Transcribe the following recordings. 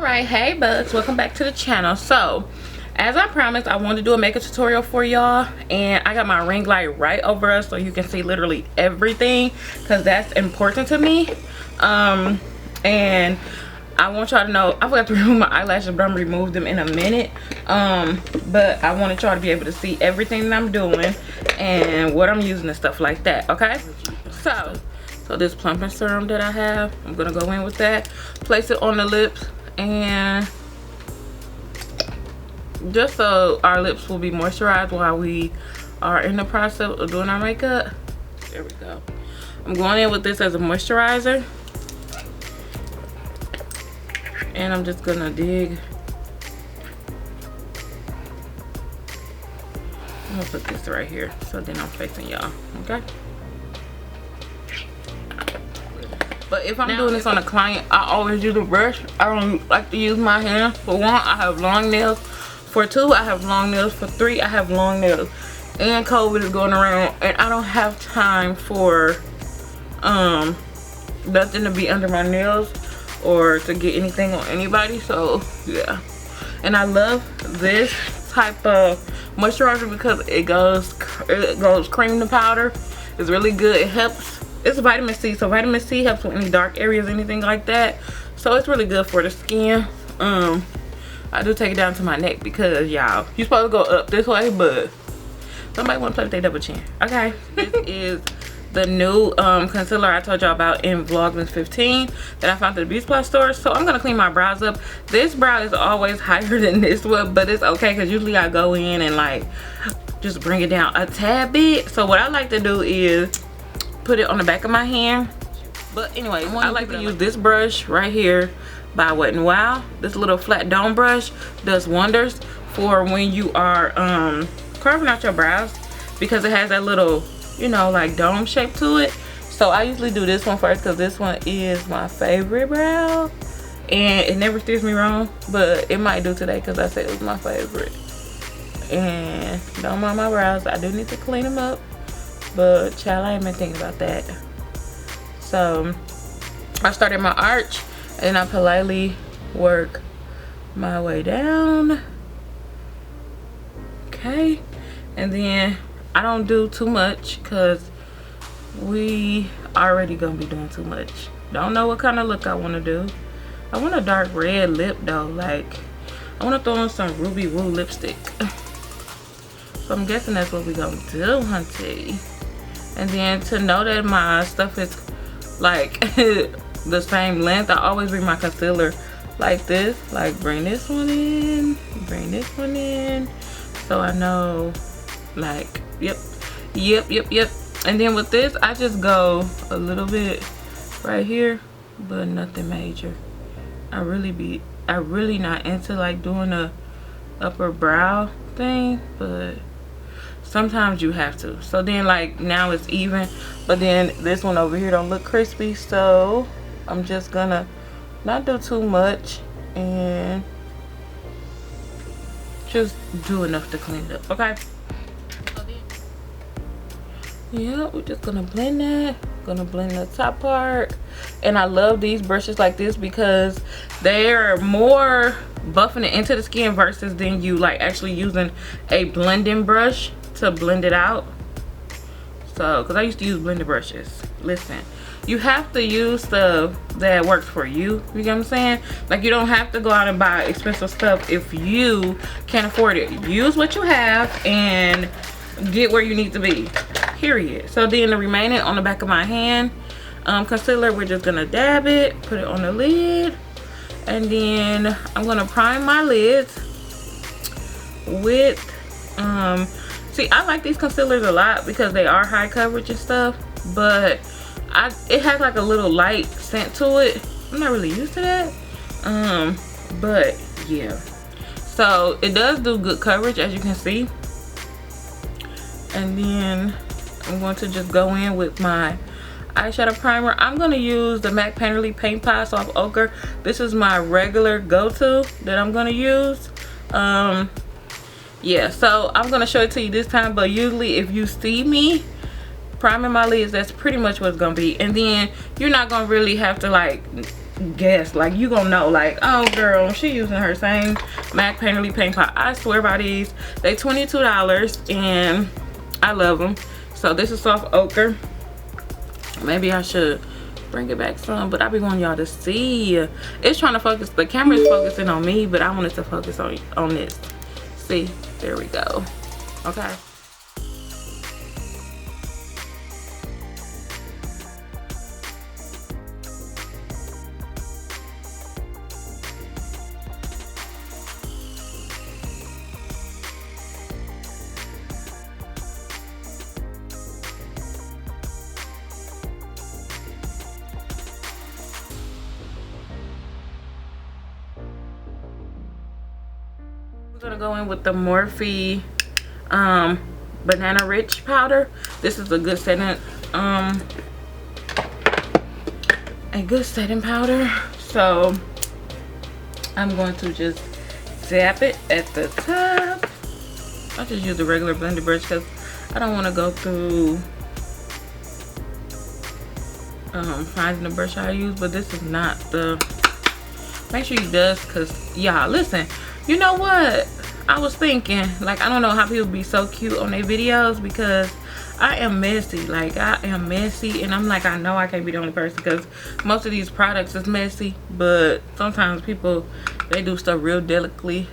Alright, hey bugs, welcome back to the channel. So as I promised, I wanted to do a makeup tutorial for y'all, and I got my ring light right over us so you can see literally everything, because that's important to me. And I want y'all to know I forgot to remove my eyelashes, but I'm gonna remove them in a minute. But I wanted y'all to be able to see everything that I'm doing and what I'm using and stuff like that. Okay, so this plumping serum that I have, I'm gonna go in with that, place it on the lips, and just so our lips will be moisturized while we are in the process of doing our makeup. There we go. I'm going in with this as a moisturizer, and I'm just gonna dig. I'm gonna put this right here so then I'm facing y'all. Okay, but if I'm doing this on a client, I always use a brush. I don't like to use my hand. For one, I have long nails. For two, I have long nails. For three, I have long nails. And COVID is going around, and I don't have time for nothing to be under my nails or to get anything on anybody. So yeah, and I love this type of moisturizer because it goes cream to powder. It's really good. It helps. It's vitamin C, so vitamin C helps with any dark areas, anything like that. So it's really good for the skin. I do take it down to my neck because y'all, you're supposed to go up this way, but somebody want to play with their double chin. Okay, this is the new concealer I told y'all about in Vlogmas 15 that I found at the Beauty Supply store. So I'm gonna clean my brows up. This brow is always higher than this one, but it's okay because usually I go in and like just bring it down a tad bit. So what I like to do is put it on the back of my hand. But anyway, I like to use this brush right here by Wet n Wild. This little flat dome brush does wonders for when you are carving out your brows, because it has that little, you know, like dome shape to it. So I usually do this one first because this one is my favorite brow, and it never steers me wrong, but it might do today because I said it was my favorite. And don't mind my brows, I do need to clean them up, but child, I ain't been thinking about that. So I started my arch and I politely work my way down. Okay, and then I don't do too much because we already gonna be doing too much. Don't know what kind of look I want to do. I want a dark red lip though. Like, I want to throw on some Ruby Woo lipstick. So I'm guessing that's what we gonna do, hunty. And then to know that my stuff is like the same length, I always bring my concealer like this. Like, bring this one in, bring this one in, so I know, like, yep. And then with this, I just go a little bit right here, but nothing major. I really not into like doing a upper brow thing, but sometimes you have to. So then, like, now it's even, but then this one over here don't look crispy, so I'm just gonna not do too much and just do enough to clean it up. Okay, yeah, we're just gonna blend that. Gonna blend the top part. And I love these brushes like this because they're more buffing it into the skin versus than you like actually using a blending brush to blend it out. So because I used to use blender brushes, listen, you have to use stuff that works for you. You get what I'm saying? Like, you don't have to go out and buy expensive stuff if you can't afford it. Use what you have and get where you need to be, period. So then the remaining on the back of my hand concealer, we're just gonna dab it, put it on the lid, and then I'm gonna prime my lids with see, I like these concealers a lot because they are high coverage and stuff, but it has like a little light scent to it. I'm not really used to that, but yeah. So it does do good coverage, as you can see. And then I'm going to just go in with my eyeshadow primer. I'm going to use the MAC Painterly Paint Pot Soft Ochre. This is my regular go-to that I'm going to use. Yeah, so I'm going to show it to you this time, but usually if you see me priming my lids, that's pretty much what it's going to be. And then you're not going to really have to like guess. Like, you gonna know, like, oh girl, she using her same MAC Painterly paint pot. I swear by these. They $22 and I love them. So this is soft ochre. Maybe I should bring it back some, but I be wanting y'all to see. It's trying to focus, the camera is focusing on me, but I want it to focus on this. See, there we go. Okay. We're gonna go in with the Morphe Banana Rich powder. This is a good setting powder. So I'm going to just dab it at the top. I just use the regular blender brush because I don't want to go through finding the brush I use, but this is not the, make sure you dust, because y'all listen, you know what I was thinking, like, I don't know how people be so cute on their videos, because I am messy. Like, I am messy, and I'm like, I know I can't be the only person, because most of these products is messy, but sometimes people, they do stuff real delicately,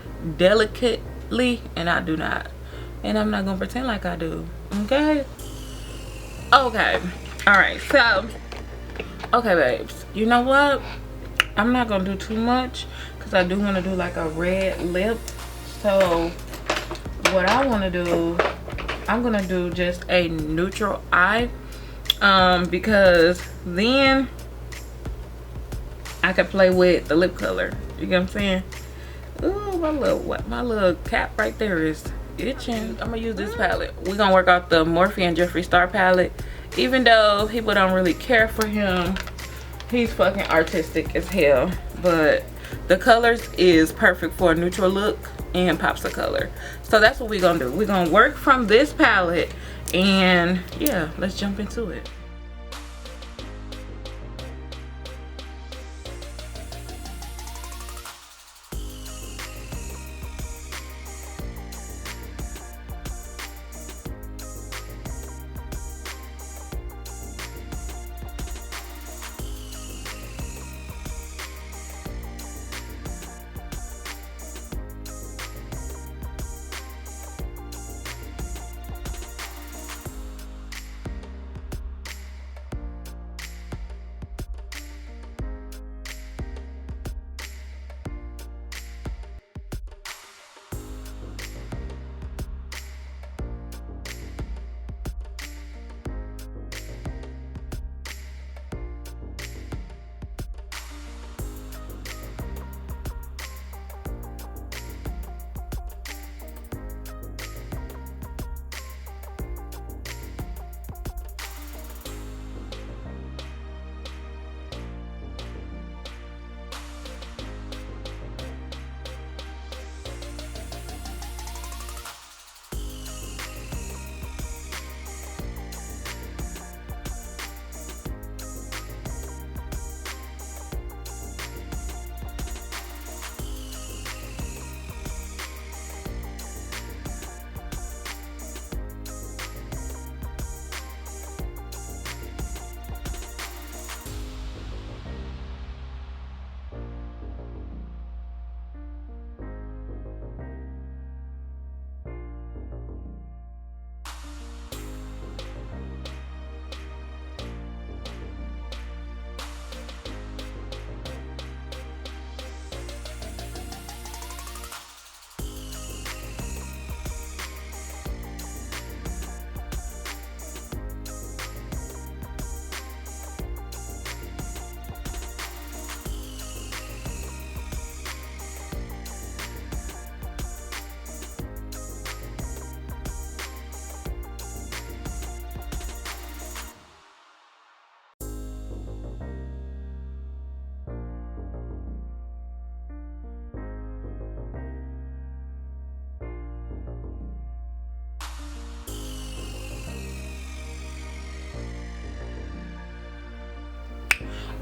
and I do not, and I'm not gonna pretend like I do. Okay, all right. So okay, babes, you know what, I'm not gonna do too much because I do want to do like a red lip. So what I want to do, I'm gonna do just a neutral eye, because then I can play with the lip color. You get what I'm saying? Ooh, my little cap right there is itching. I'm gonna use this palette. We're gonna work out the Morphe and Jeffree Star palette. Even though people don't really care for him, he's fucking artistic as hell. But the colors is perfect for a neutral look and pops of color. So that's what we're gonna do. We're gonna work from this palette, and yeah, let's jump into it.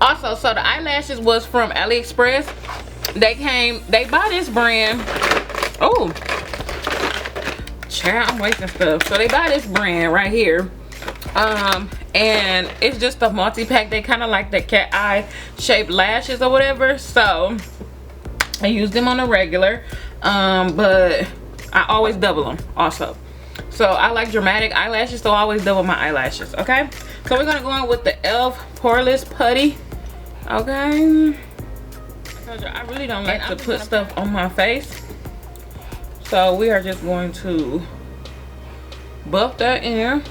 Also, so the eyelashes was from AliExpress. They buy this brand. Oh, child, I'm wasting stuff. So they buy this brand right here. And it's just a multi-pack. They kind of like the cat eye shaped lashes or whatever. So I use them on a regular. But I always double them also. So I like dramatic eyelashes, so I always double my eyelashes. Okay, so we're gonna go in with the e.l.f. Poreless Putty. Okay, I really don't like to put stuff on my face, so we are just going to buff that in.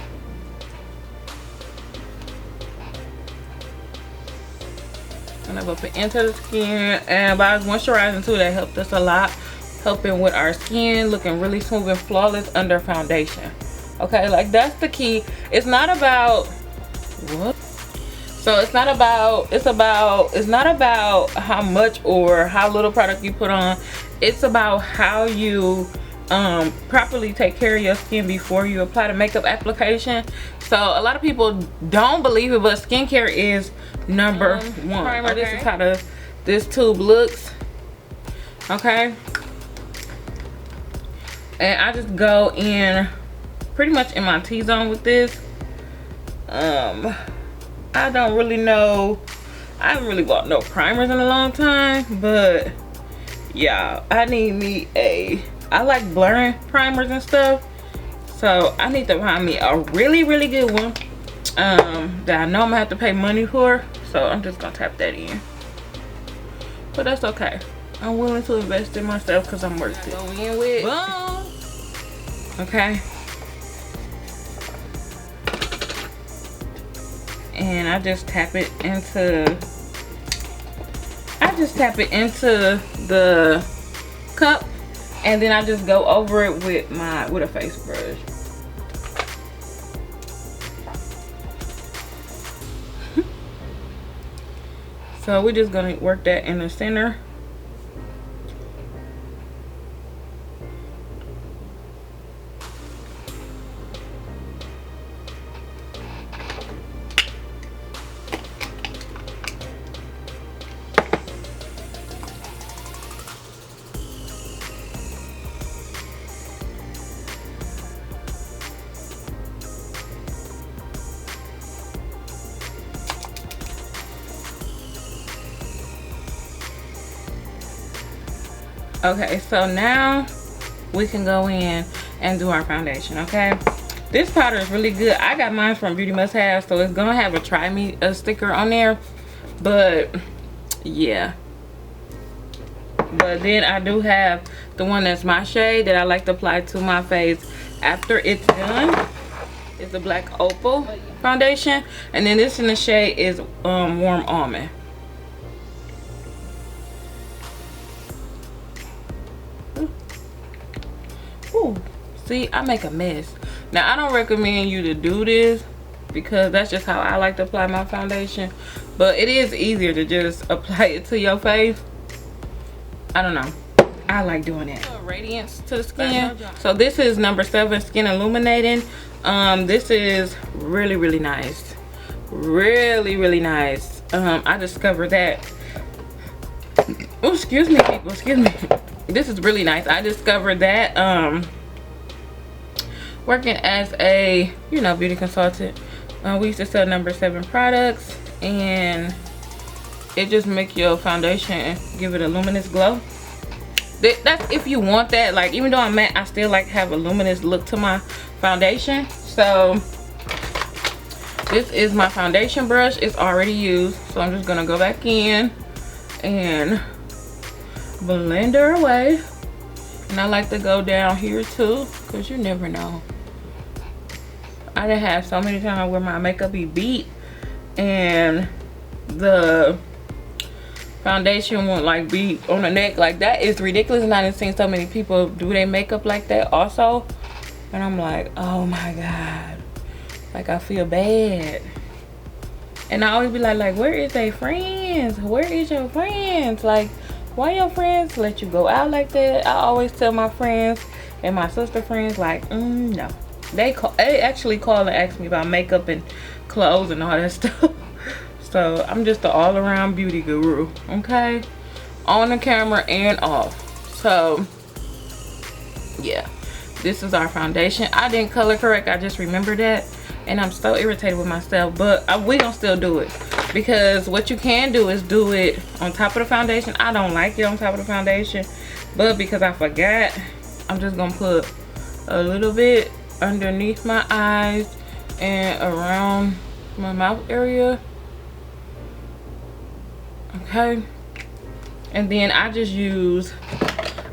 And I buff it into the skin, and by moisturizing too, that helped us a lot, helping with our skin looking really smooth and flawless under foundation. Okay, like that's the key. It's not about what. So it's not about how much or how little product you put on. It's about how you properly take care of your skin before you apply the makeup application. So a lot of people don't believe it, but skincare is number one. Primer, okay. This is how this tube looks. Okay, and I just go in pretty much in my T-zone with this. I don't really know, I haven't really bought no primers in a long time, but yeah, I need me I like blurring primers and stuff, so I need to find me a really good one that I know I'm gonna have to pay money for. So I'm just gonna tap that in, but that's okay. I'm willing to invest in myself because I'm worth it. Go in with boom. Okay, and I just tap it into the cup, and then I just go over it with a face brush. So we're just gonna work that in the center. Okay, so now we can go in and do our foundation. Okay, this powder is really good. I got mine from Beauty Must Have, so it's gonna have a try me sticker on there, but yeah. But then I do have the one that's my shade that I like to apply to my face after it's done. It's the Black Opal foundation, and then this in the shade is Warm Almond. Ooh, see, I make a mess. Now I don't recommend you to do this because that's just how I like to apply my foundation, but it is easier to just apply it to your face. I don't know, I like doing that. Radiance to the skin. So this is number 7 Skin Illuminating. This is really nice, really nice. I discovered that, oh, excuse me people, excuse me. This is really nice. I discovered that working as a beauty consultant. We used to sell number 7 products, and it just make your foundation and give it a luminous glow. That's if you want that. Like, even though I'm matte, I still like to have a luminous look to my foundation. So this is my foundation brush. It's already used, so I'm just gonna go back in and blend her away. And I like to go down here too, because you never know. I done have so many times where my makeup be beat and the foundation won't like be on the neck. Like, that is ridiculous. And I done seen so many people do their makeup like that also, and I'm like, oh my god, like I feel bad. And I always be like where is they friends? Where is your friends? Like, why your friends let you go out like that? I always tell my friends and my sister friends, like, no. They actually call and ask me about makeup and clothes and all that stuff. So I'm just the all-around beauty guru, okay? On the camera and off. So yeah, this is our foundation. I didn't color correct, I just remembered that, and I'm so irritated with myself, but we gonna still do it, because what you can do is do it on top of the foundation. I don't like it on top of the foundation, but because I forgot, I'm just gonna put a little bit underneath my eyes and around my mouth area. Okay, and then I just use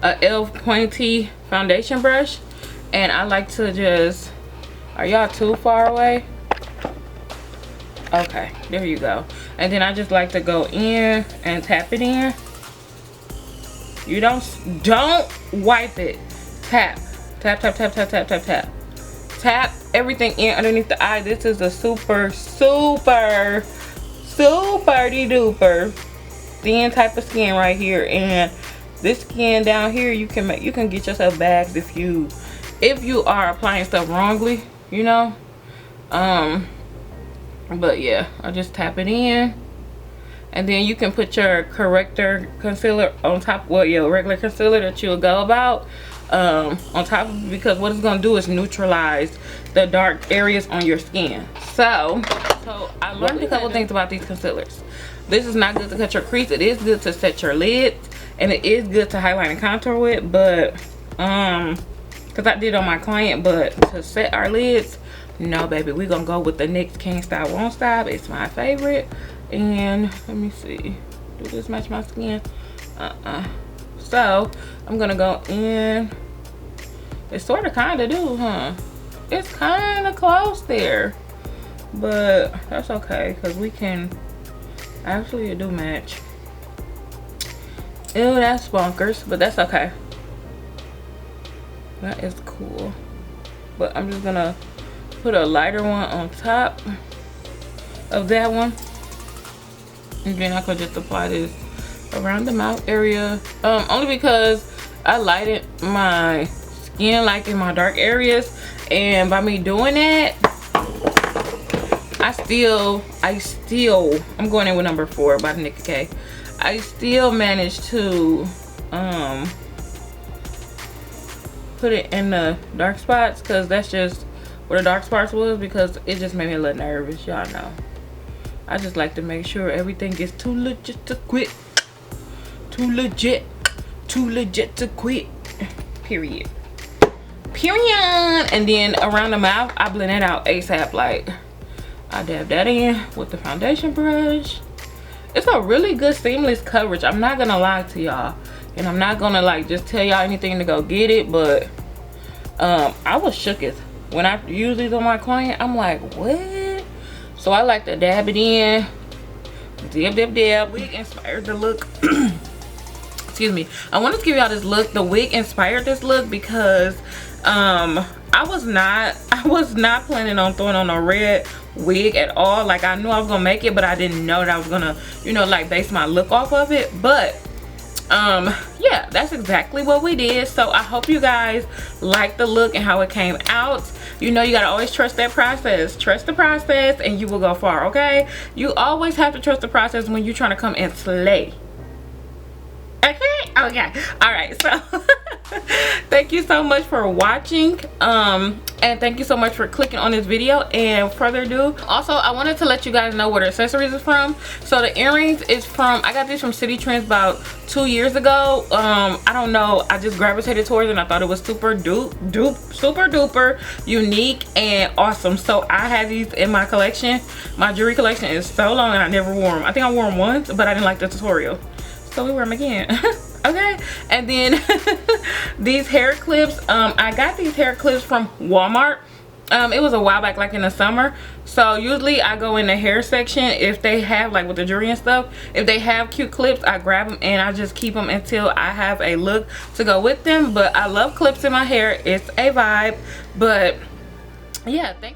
a e.l.f. pointy foundation brush, and I like to just, are y'all too far away? Okay, there you go. And then I just like to go in and tap it in. You don't wipe it. Tap, tap, tap, tap, tap, tap, tap, tap. Tap everything in underneath the eye. This is a super duper thin type of skin right here, and this skin down here, you can get yourself bags if you are applying stuff wrongly, you know. But yeah, I just tap it in, and then you can put your corrector concealer on top, well, your regular concealer that you'll go about on top of it, because what it's gonna do is neutralize the dark areas on your skin. So I learned a couple things about these concealers. This is not good to cut your crease. It is good to set your lids, and it is good to highlight and contour with, but because I did on my client, but to set our lids, no baby, we're gonna go with the NYX Can't Stop Won't Stop. It's my favorite. And let me see, do this match my skin? So I'm gonna go in. It sort of kind of do, huh? It's kind of close there, but that's okay, because we can actually, it do match. Ew, that's bonkers, but that's okay. That is cool. But I'm just gonna put a lighter one on top of that one, and then I could just apply this around the mouth area, only because I lighted my skin like in my dark areas, and by me doing that, I'm going in with number 4 by Nicki K. I still managed to put it in the dark spots, because that's just where the dark spots was, because it just made me a little nervous, y'all know. I just like to make sure everything gets too legit to quit. Too legit to quit. Period. And then around the mouth, I blend it out ASAP. Like, I dab that in with the foundation brush. It's a really good seamless coverage, I'm not gonna lie to y'all, and I'm not gonna like just tell y'all anything to go get it, but I was shooketh when I use these on my client. I'm like, what? So I like to dab it in, dab. Wig inspired the look. Excuse me, I wanted to give y'all this look. The wig inspired this look because I was not planning on throwing on a red wig at all. Like, I knew I was gonna make it, but I didn't know that I was gonna, you know, like base my look off of it. But yeah, that's exactly what we did. So I hope you guys like the look and how it came out. You know, you gotta always trust that process. Trust the process and you will go far, okay? You always have to trust the process when you're trying to come and slay. Okay, all right. So thank you so much for watching, and thank you so much for clicking on this video. And further ado, also I wanted to let you guys know where the accessories is from. So the earrings is from, I got these from City Trends about 2 years ago. I don't know, I just gravitated towards it and I thought it was super duper unique and awesome. So I have these in my collection. My jewelry collection is so long and I never wore them. I think I wore them once, but I didn't like the tutorial, so we wear them again. Okay, and then these hair clips, I got these hair clips from Walmart. It was a while back, like in the summer. So usually I go in the hair section if they have, like with the jewelry and stuff, if they have cute clips, I grab them and I just keep them until I have a look to go with them. But I love clips in my hair, it's a vibe. But yeah, thank you.